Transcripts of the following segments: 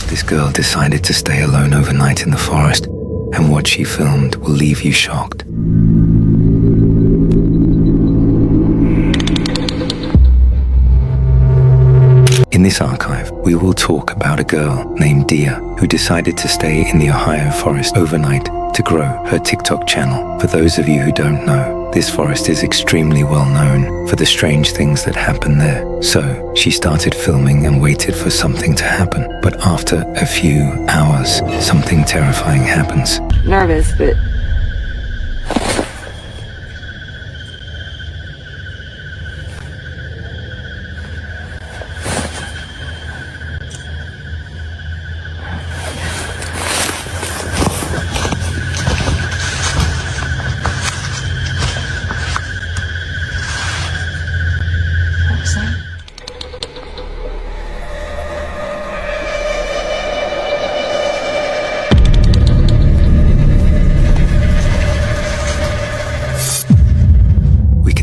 This girl decided to stay alone overnight in the forest, and what she filmed will leave you shocked. In this archive, we will talk about a girl named Dia who decided to stay in the Ohio forest overnight to grow her TikTok channel. For those of you who don't know, this forest is extremely well known for the strange things that happen there. So she started filming and waited for something to happen. But after a few hours, something terrifying happens. Nervous, but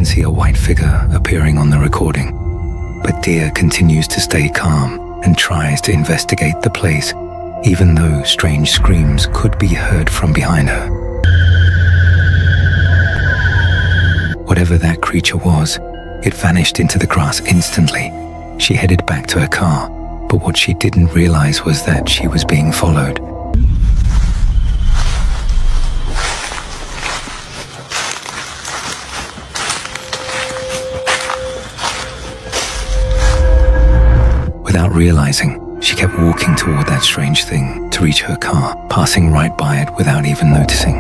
see a white figure appearing on the recording, but Dia continues to stay calm and tries to investigate the place, even though strange screams could be heard from behind her. Whatever that creature was, it vanished into the grass instantly. She headed back to her car, but what she didn't realize was that she was being followed. Without realizing, she kept walking toward that strange thing to reach her car, passing right by it without even noticing.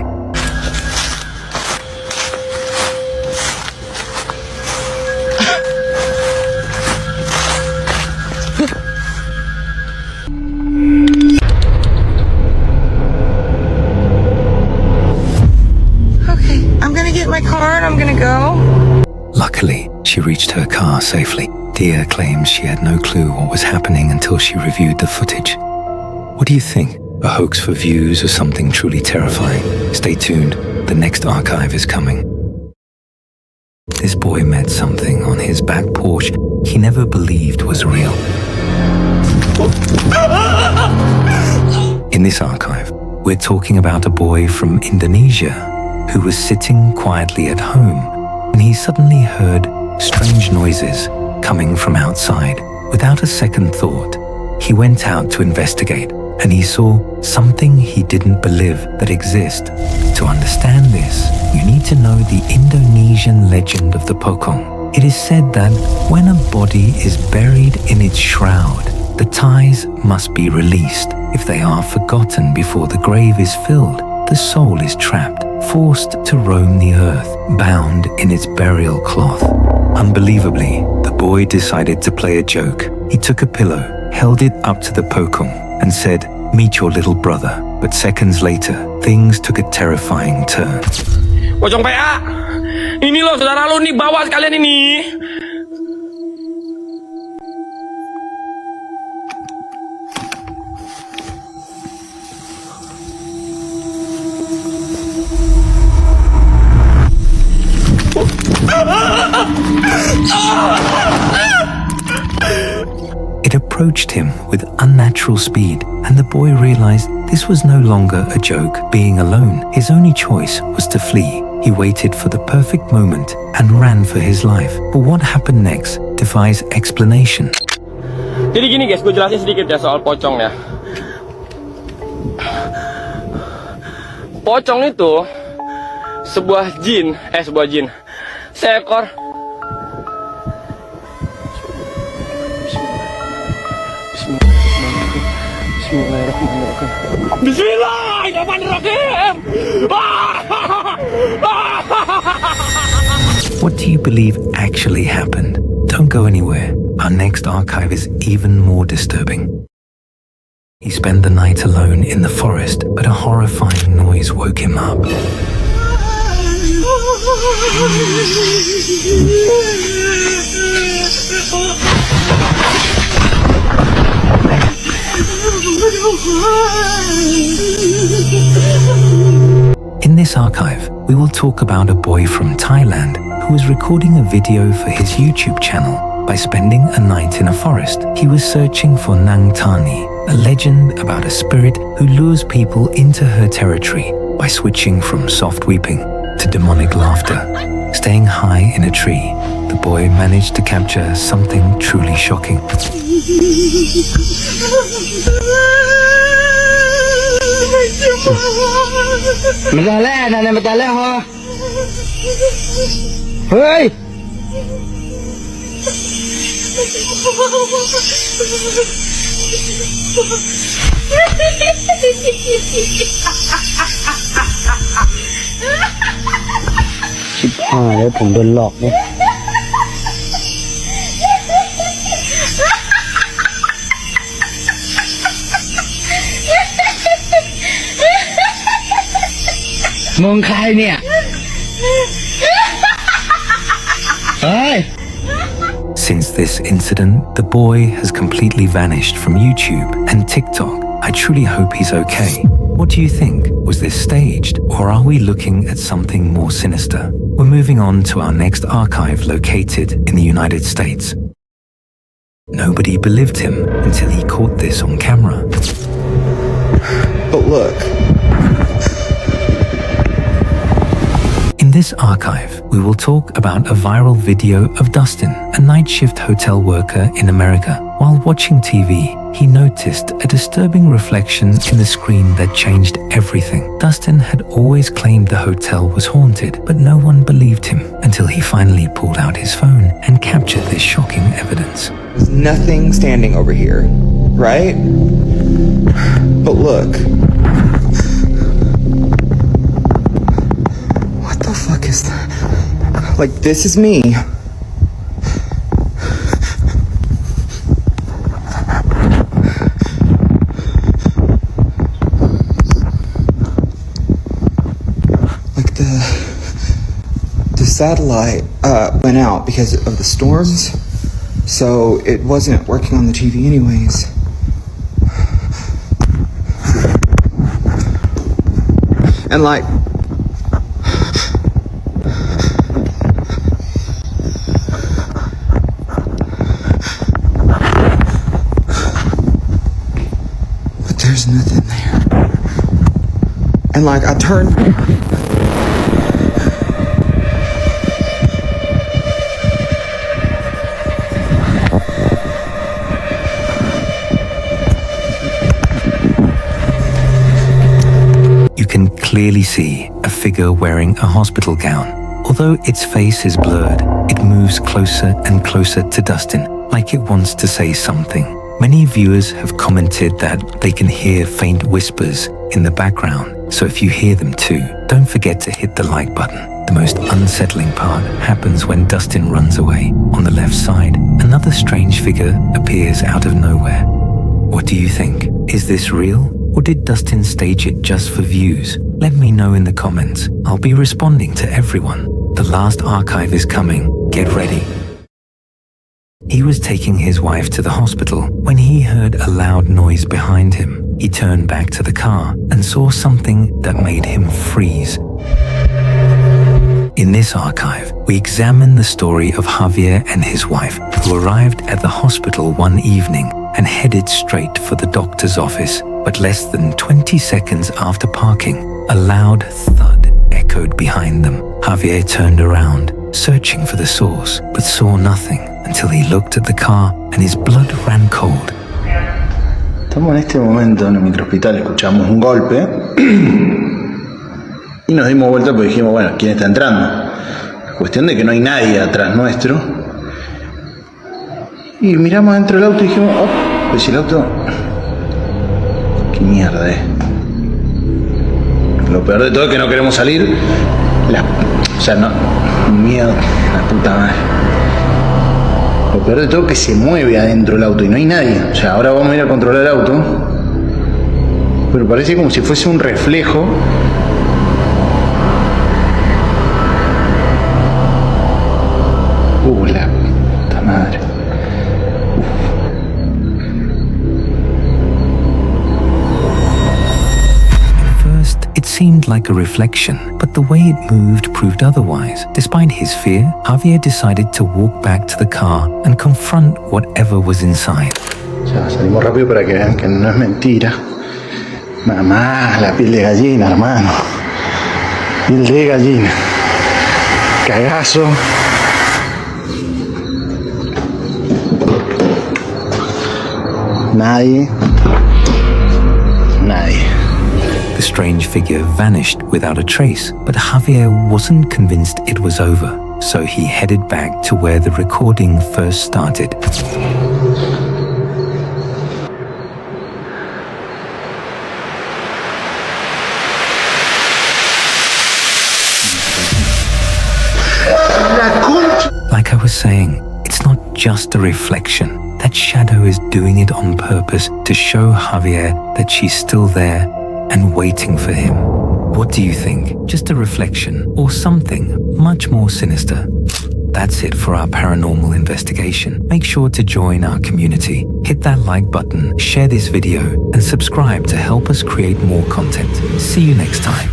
okay, I'm gonna get my car and I'm gonna go. Luckily, she reached her car safely. Dia claims she had no clue what was happening until she reviewed the footage. What do you think? A hoax for views or something truly terrifying? Stay tuned, the next archive is coming. This boy met something on his back porch he never believed was real. In this archive, we're talking about a boy from Indonesia who was sitting quietly at home and he suddenly heard strange noises coming from outside. Without a second thought, he went out to investigate and he saw something he didn't believe that exists. To understand this, you need to know the Indonesian legend of the Pocong. It is said that when a body is buried in its shroud, the ties must be released. If they are forgotten before the grave is filled, the soul is trapped, forced to roam the earth, bound in its burial cloth. Unbelievably, the boy decided to play a joke. He took a pillow, held it up to the Pocong, and said, "Meet your little brother." But seconds later, things took a terrifying turn. Pocong PA, ini loh saudara lo nih, bawa sekalian ini. It approached him with unnatural speed, and the boy realized this was no longer a joke. Being alone, his only choice was to flee. He waited for the perfect moment and ran for his life. But what happened next defies explanation. Jadi gini guys, gue jelasin sedikit ya soal pocong ya. Pocong itu sebuah jin, seekor Bismillahirrahmanirrahim. What do you believe actually happened? Don't go anywhere. Our next archive is even more disturbing. He spent the night alone in the forest, but a horrifying noise woke him up. In this archive, we will talk about a boy from Thailand who was recording a video for his YouTube channel by spending a night in a forest. He was searching for Nang Tani, a legend about a spirit who lures people into her territory by switching from soft weeping to demonic laughter. Staying high in a tree, the boy managed to capture something truly shocking. Hey! Chip hàiแล้วผมโดนหลอกเนี่ย มึงใครเนี่ย เฮ้ย Since this incident, the boy has completely vanished from YouTube and TikTok. I truly hope he's okay. What do you think? Was this staged, or are we looking at something more sinister? We're moving on to our next archive located in the United States. Nobody believed him until he caught this on camera. But look. In this archive, we will talk about a viral video of Dustin, a night shift hotel worker in America. While watching TV, he noticed a disturbing reflection in the screen that changed everything. Dustin had always claimed the hotel was haunted, but no one believed him until he finally pulled out his phone and captured this shocking evidence. There's nothing standing over here, right? But look. What the fuck is that? Like, this is me. Like, the satellite went out because of the storms, so it wasn't working on the TV anyways. And like, but there's nothing there. And like, I turned. You can clearly see a figure wearing a hospital gown. Although its face is blurred, it moves closer and closer to Dustin, like it wants to say something. Many viewers have commented that they can hear faint whispers in the background, so if you hear them too, don't forget to hit the like button. The most unsettling part happens when Dustin runs away. On the left side, another strange figure appears out of nowhere. What do you think? Is this real? Or did Dustin stage it just for views? Let me know in the comments. I'll be responding to everyone. The last archive is coming. Get ready. He was taking his wife to the hospital when he heard a loud noise behind him. He turned back to the car and saw something that made him freeze. In this archive, we examine the story of Javier and his wife, who arrived at the hospital one evening and headed straight for the doctor's office. But less than 20 seconds after parking, a loud thud echoed behind them. Javier turned around, searching for the source, but saw nothing until he looked at the car and his blood ran cold. Estamos en este momento en el microhospital, escuchamos un golpe y nos dimos vuelta porque dijimos, bueno, ¿quién está entrando? La cuestión de que no hay nadie atrás nuestro. Y miramos dentro del auto y dijimos, oh, pues si el auto... ¿Qué mierda es? Lo peor de todo es que no queremos salir. O sea, no... Miedo, la puta madre. Lo peor de todo es que se mueve adentro del auto y no hay nadie. O sea, ahora vamos a ir a controlar el auto. Pero parece como si fuese un reflejo. La puta madre. It seemed like a reflection, but the way it moved proved otherwise. Despite his fear, Javier decided to walk back to the car and confront whatever was inside. Ya, salimos rápido para que vean que no es mentira. Mamá, la piel de gallina, hermano. Piel de gallina. Cagazo. Nadie. The strange figure vanished without a trace, but Javier wasn't convinced it was over, so he headed back to where the recording first started. Like I was saying, it's not just a reflection. That shadow is doing it on purpose to show Javier that she's still there and waiting for him. What do you think? Just a reflection or something much more sinister? That's it for our paranormal investigation. Make sure to join our community. Hit that like button, share this video, and subscribe to help us create more content. See you next time.